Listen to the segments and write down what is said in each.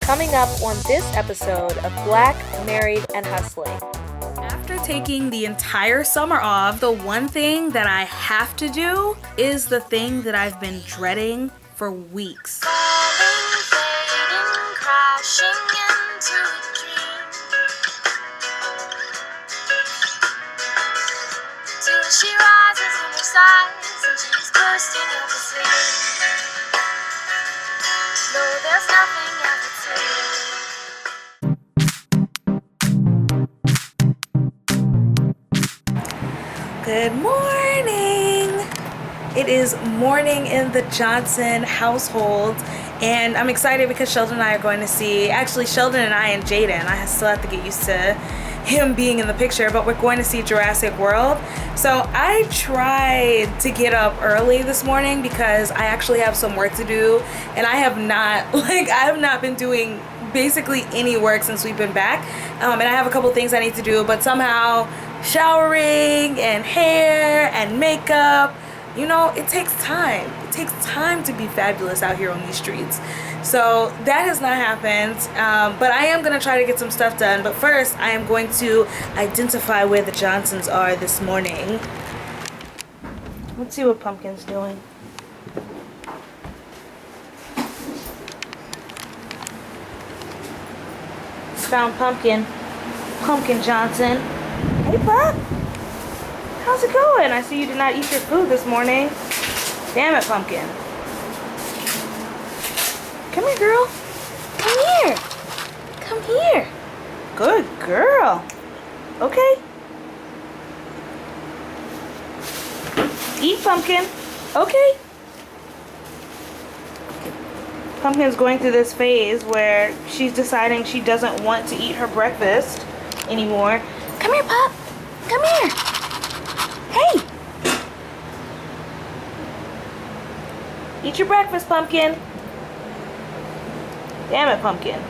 Coming up on this episode of Black, Married, and Hustling. After taking the entire summer off, the one thing that I have to do is the thing that I've been dreading for weeks. Falling, fading, crashing into a dream. Till she rises in her sighs and she's bursting at the seams. No, there's nothing I could say. Good morning! It is morning in the Johnson household, and I'm excited because Sheldon and I are going to see, actually Sheldon and I and Jaden, I still have to get used to him being in the picture, but we're going to see Jurassic World. So I tried to get up early this morning because I actually have some work to do, and I have not been doing basically any work since we've been back, and I have a couple things I need to do, but somehow showering and hair and makeup, you know, it takes time. It takes time to be fabulous out here on these streets. So that has not happened, but I am going to try to get some stuff done. But first, I am going to identify where the Johnsons are this morning. Let's see what Pumpkin's doing. Found Pumpkin. Pumpkin Johnson. Hey, Pup. How's it going? I see you did not eat your food this morning. Damn it, Pumpkin. Come here, girl. Come here. Come here. Good girl. Okay. Eat, Pumpkin. Okay. Pumpkin's going through this phase where she's deciding she doesn't want to eat her breakfast anymore. Come here, Pup. Come here. Hey. Eat your breakfast, Pumpkin. Damn it, Pumpkin.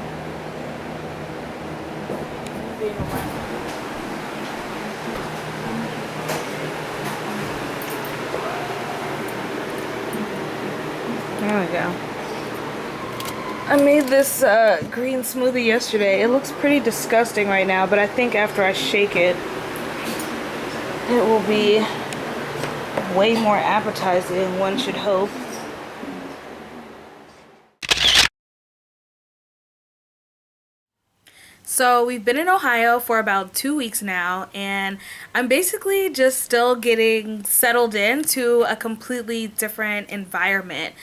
There we go. I made this green smoothie yesterday. It looks pretty disgusting right now, but I think after I shake it, it will be way more appetizing, one should hope. So we've been in Ohio for about 2 weeks now, and I'm basically just still getting settled into a completely different environment.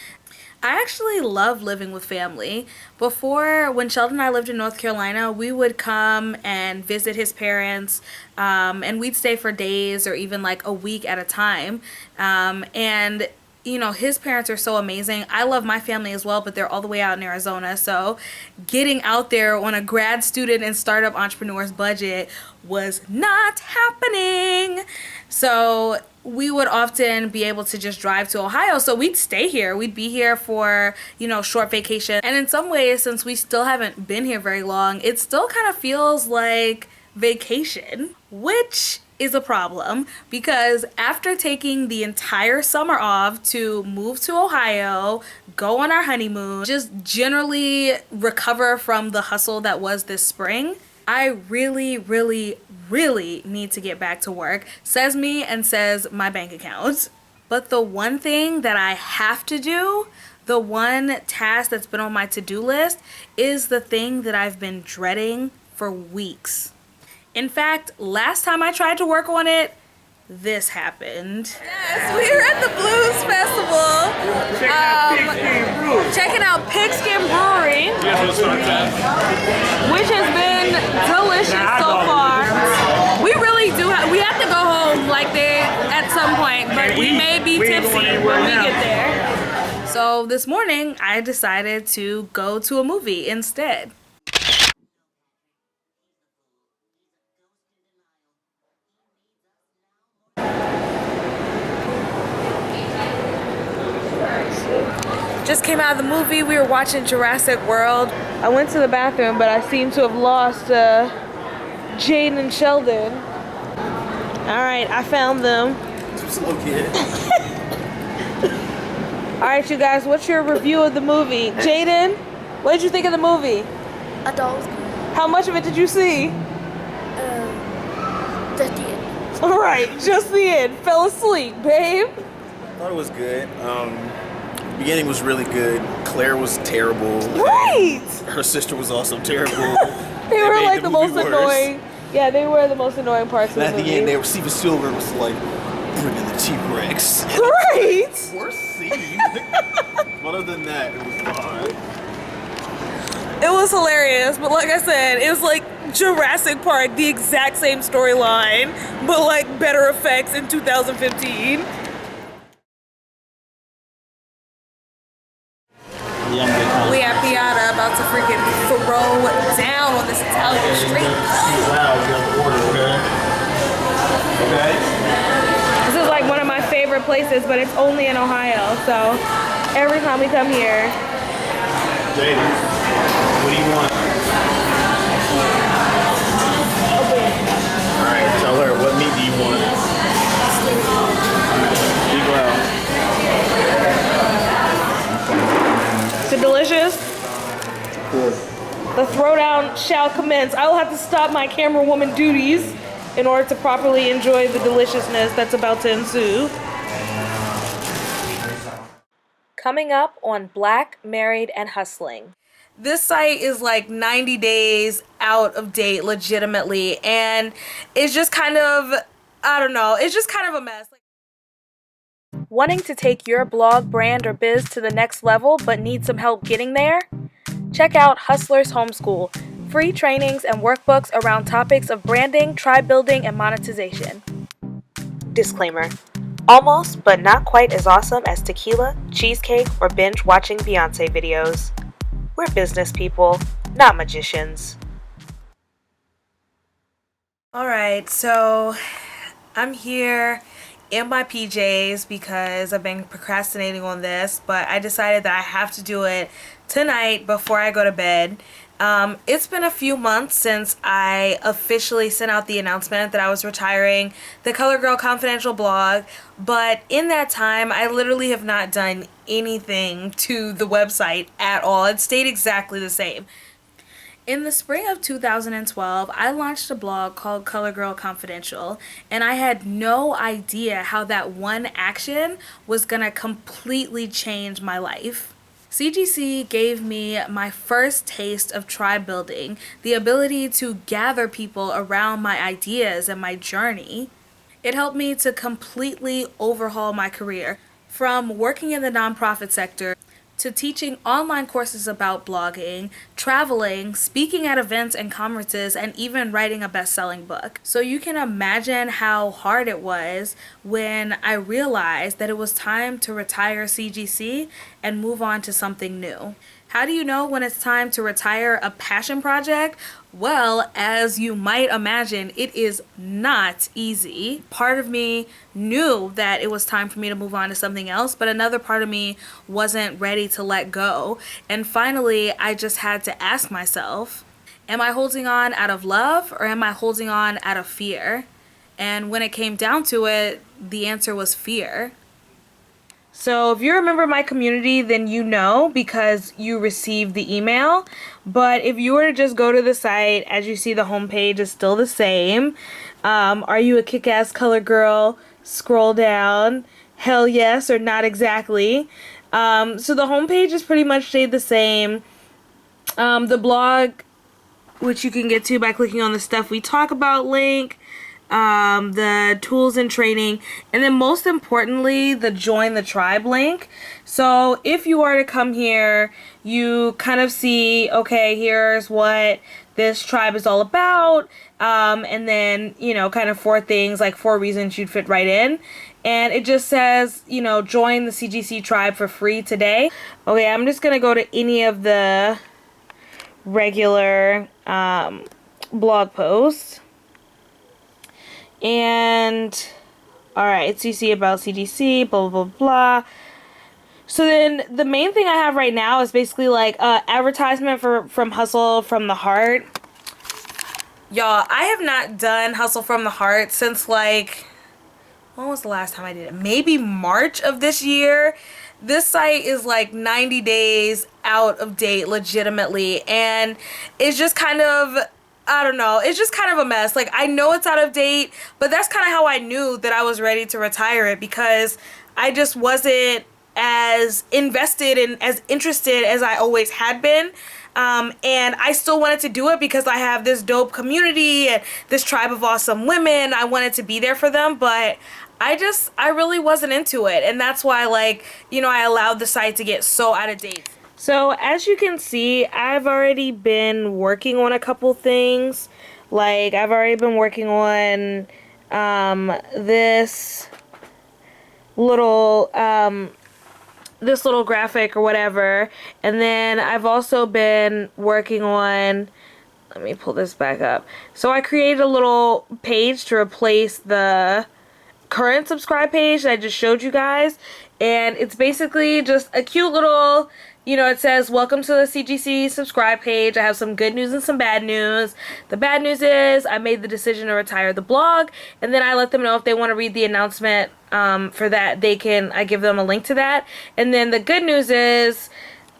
I actually love living with family. Before, when Sheldon and I lived in North Carolina, we would come and visit his parents, and we'd stay for days or even like a week at a time. And you know, his parents are so amazing. I love my family as well, but they're all the way out in Arizona. So getting out there on a grad student and startup entrepreneur's budget was not happening. So we would often be able to just drive to Ohio. So we'd stay here. We'd be here for, you know, short vacation. And in some ways, since we still haven't been here very long, it still kind of feels like vacation, which is a problem because after taking the entire summer off to move to Ohio, go on our honeymoon, just generally recover from the hustle that was this spring, I really, really, really need to get back to work, says me and says my bank account. But the one thing that I have to do, the one task that's been on my to-do list, is the thing that I've been dreading for weeks. In fact, last time I tried to work on it, this happened. Yes, we are at the Blues Festival. Checking out Pigskin Brewery, which has been delicious so far. We really do we have to go home like they at some point, but we may be tipsy when we get there. So this morning, I decided to go to a movie instead. Just came out of the movie. We were watching Jurassic World. I went to the bathroom, but I seem to have lost Jane and Sheldon. All right, I found them. Slow kid. All right, you guys, what's your review of the movie? Jaden, what did you think of the movie? I thought it was good. How much of it did you see? Just the end. All right, just the end. Fell asleep, babe. I thought it was good. Beginning was really good. Claire was terrible. Right. Her sister was also terrible. They were made like the most movie worse. annoying. Yeah, they were the most annoying parts And of at the the movie. end, they were Steven Spielberg was like, bring in the T-Rex. Right. Worst scene. But other than that, it was fine. It was hilarious, but like I said, it was like Jurassic Park, the exact same storyline, but like better effects in 2015. We at Piata about to freaking throw down on this Italian street. This is like one of my favorite places, but it's only in Ohio, so every time we come here. Jaden, what do you want? Alright, tell her, what meat do you want? Speak loud. Is it delicious? Good. The throwdown shall commence. I will have to stop my camera woman duties in order to properly enjoy the deliciousness that's about to ensue. Coming up on Black, Married, and Hustling. This site is like 90 days out of date legitimately, and it's just kind of, I don't know, it's just kind of a mess. Wanting to take your blog, brand, or biz to the next level but need some help getting there? Check out Hustlers Homeschool, free trainings and workbooks around topics of branding, tribe building, and monetization. Disclaimer. Almost, but not quite as awesome as tequila, cheesecake, or binge watching Beyonce videos. We're business people, not magicians. Alright, so I'm here in my PJs because I've been procrastinating on this, but I decided that I have to do it tonight before I go to bed. It's been a few months since I officially sent out the announcement that I was retiring the Color Girl Confidential blog, but in that time, I literally have not done anything to the website at all. It stayed exactly the same. In the spring of 2012, I launched a blog called Color Girl Confidential, and I had no idea how that one action was gonna completely change my life. CGC gave me my first taste of tribe building, the ability to gather people around my ideas and my journey. It helped me to completely overhaul my career, from working in the nonprofit sector to teaching online courses about blogging, traveling, speaking at events and conferences, and even writing a best-selling book. So you can imagine how hard it was when I realized that it was time to retire CGC and move on to something new. How do you know when it's time to retire a passion project? Well, as you might imagine, it is not easy. Part of me knew that it was time for me to move on to something else, but another part of me wasn't ready to let go. And finally, I just had to ask myself, am I holding on out of love or am I holding on out of fear? And when it came down to it, the answer was fear. So if you remember my community, then you know because you received the email. But if you were to just go to the site, as you see, the homepage is still the same. Are you a kick-ass color girl? Scroll down. Hell yes or not exactly. So the homepage is pretty much stayed the same. The blog, which you can get to by clicking on the Stuff We Talk About link. The tools and training, and then most importantly, the join the tribe link. So if you are to come here, you kind of see, okay, here's what this tribe is all about, and then, you know, kind of 4 things, like 4 reasons you'd fit right in. And it just says, you know, join the CGC tribe for free today. Okay, I'm just gonna go to any of the regular blog posts. And alright, so you see about CGC, blah, blah, blah, blah. So then the main thing I have right now is basically like advertisement from Hustle from the Heart. Y'all, I have not done Hustle from the Heart since like, when was the last time I did it? Maybe March of this year. this site is like 90 days out of date legitimately, and it's just kind of, I don't know, it's just kind of a mess. Like, I know it's out of date, but that's kind of how I knew that I was ready to retire it, because I just wasn't as invested and as interested as I always had been. And I still wanted to do it because I have this dope community and this tribe of awesome women. I wanted to be there for them, but I really wasn't into it. And that's why, like, you know, I allowed the site to get so out of date. So as you can see, I've already been working on a couple things. Like, I've already been working on this little graphic or whatever, and then I've also been working on, let me pull this back up. So I created a little page to replace the current subscribe page that I just showed you guys, and it's basically just a cute little, you know, it says, welcome to the CGC subscribe page. I have some good news and some bad news. The bad news is I made the decision to retire the blog, and then I let them know if they want to read the announcement for that, I give them a link to that. And then the good news is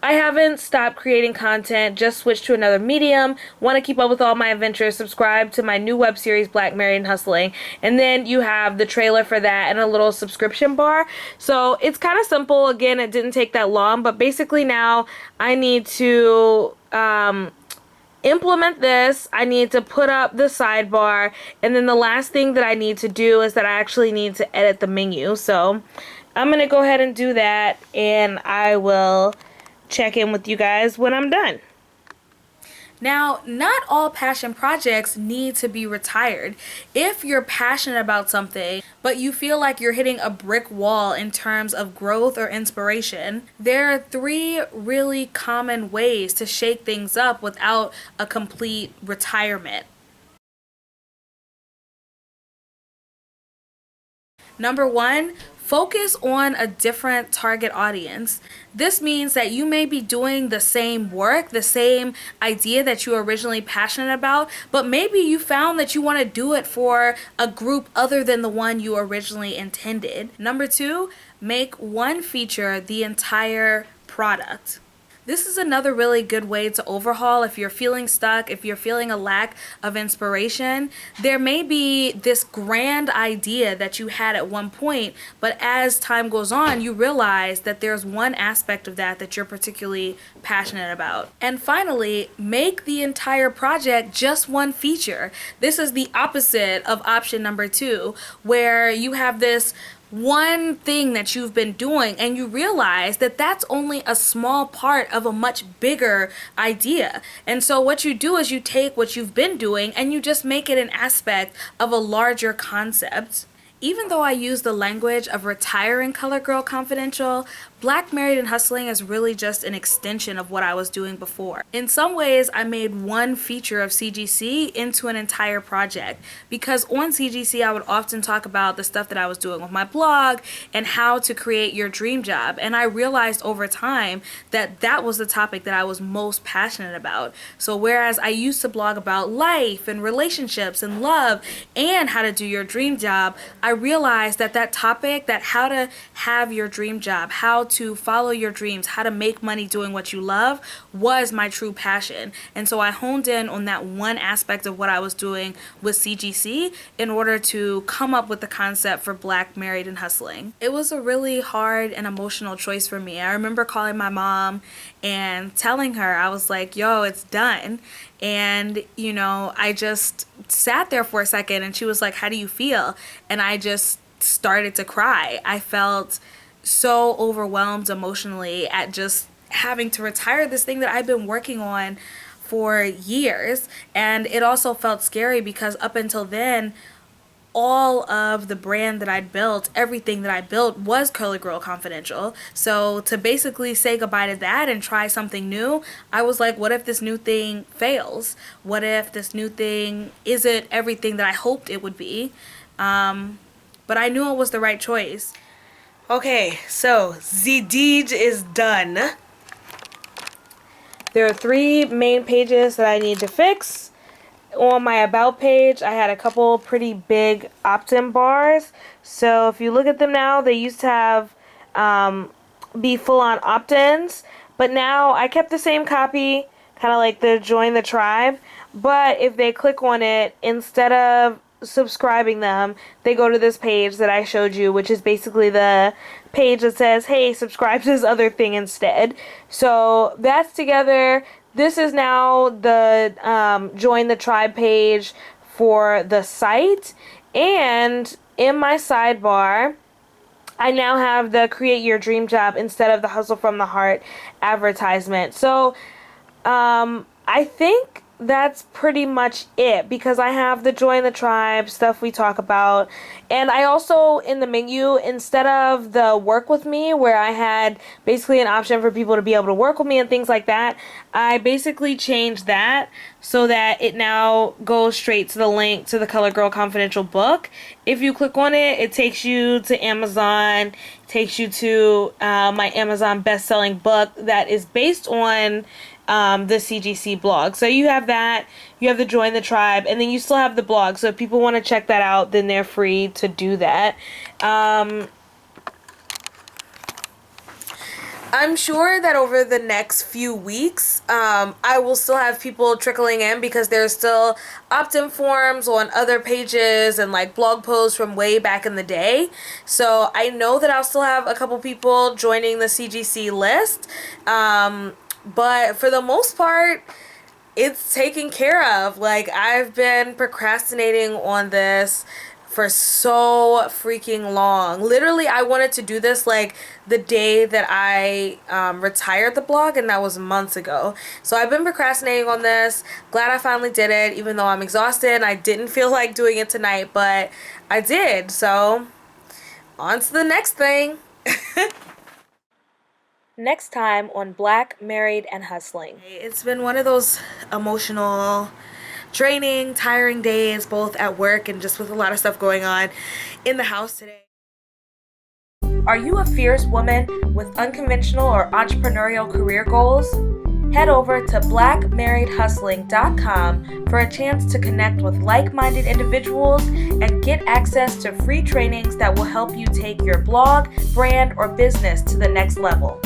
I haven't stopped creating content, just switched to another medium. Want to keep up with all my adventures, subscribe to my new web series, Black, Married, and Hustling. And then you have the trailer for that and a little subscription bar. So it's kind of simple. Again, it didn't take that long, but basically now I need to implement this. I need to put up the sidebar, and then the last thing that I need to do is that I actually need to edit the menu. So I'm going to go ahead and do that, and I will check in with you guys when I'm done. Now, not all passion projects need to be retired. If you're passionate about something, but you feel like you're hitting a brick wall in terms of growth or inspiration, there are 3 really common ways to shake things up without a complete retirement. Number 1, focus on a different target audience. This means that you may be doing the same work, the same idea that you were originally passionate about, but maybe you found that you want to do it for a group other than the one you originally intended. Number 2, make one feature the entire product. This is another really good way to overhaul if you're feeling stuck, if you're feeling a lack of inspiration. There may be this grand idea that you had at one point, but as time goes on, you realize that there's one aspect of that that you're particularly passionate about. And finally, make the entire project just one feature. This is the opposite of option number 2, where you have this one thing that you've been doing and you realize that that's only a small part of a much bigger idea. And so what you do is you take what you've been doing and you just make it an aspect of a larger concept. Even though I use the language of retiring Color Girl Confidential, Black, Married, and Hustling is really just an extension of what I was doing before. In some ways, I made one feature of CGC into an entire project, because on CGC I would often talk about the stuff that I was doing with my blog and how to create your dream job. And I realized over time that that was the topic that I was most passionate about. So whereas I used to blog about life and relationships and love and how to do your dream job, I realized that that topic, that how to have your dream job, how to follow your dreams, how to make money doing what you love, was my true passion. And so I honed in on that one aspect of what I was doing with CGC in order to come up with the concept for Black, Married, and Hustling. It was a really hard and emotional choice for me. I remember calling my mom and telling her, I was like, yo, it's done. And, you know, I just sat there for a second and she was like, how do you feel? And I just started to cry. I felt so overwhelmed emotionally at just having to retire this thing that I've been working on for years. And it also felt scary because up until then, all of the brand that I'd built, everything that I built was Color Girl Confidential. So to basically say goodbye to that and try something new, I was like, what if this new thing fails? What if this new thing isn't everything that I hoped it would be? But I knew it was the right choice. Okay, so the deed is done. There are 3 main pages that I need to fix. On my about page, I had a couple pretty big opt-in bars. So if you look at them now, they used to have be full-on opt-ins, but now I kept the same copy, kind of like the join the tribe, but if they click on it, instead of subscribing them, they go to this page that I showed you, which is basically the page that says, hey, subscribe to this other thing instead. So that's together. This is now the join the tribe page for the site, and in my sidebar I now have the create your dream job instead of the hustle from the heart advertisement. So I think that's pretty much it, because I have the join the tribe stuff we talk about, and I also, in the menu, instead of the work with me where I had basically an option for people to be able to work with me and things like that, I basically changed that so that it now goes straight to the link to the Color Girl Confidential book. If you click on it, it takes you to Amazon, takes you to my Amazon best-selling book that is based on the CGC blog. So you have that, you have the join the tribe, and then you still have the blog. So if people want to check that out, then they're free to do that. I'm sure that over the next few weeks, I will still have people trickling in, because there's still opt-in forms on other pages and like blog posts from way back in the day. So I know that I'll still have a couple people joining the CGC list. But for the most part, it's taken care of. Like, I've been procrastinating on this for so freaking long. Literally, I wanted to do this like the day that I retired the blog, and that was months ago. So I've been procrastinating on this. Glad I finally did it, even though I'm exhausted and I didn't feel like doing it tonight, but I did. So on to the next thing. Next time on Black, Married, and Hustling. It's been one of those emotional, draining, tiring days, both at work and just with a lot of stuff going on in the house today. Are you a fierce woman with unconventional or entrepreneurial career goals? Head over to blackmarriedhustling.com for a chance to connect with like-minded individuals and get access to free trainings that will help you take your blog, brand, or business to the next level.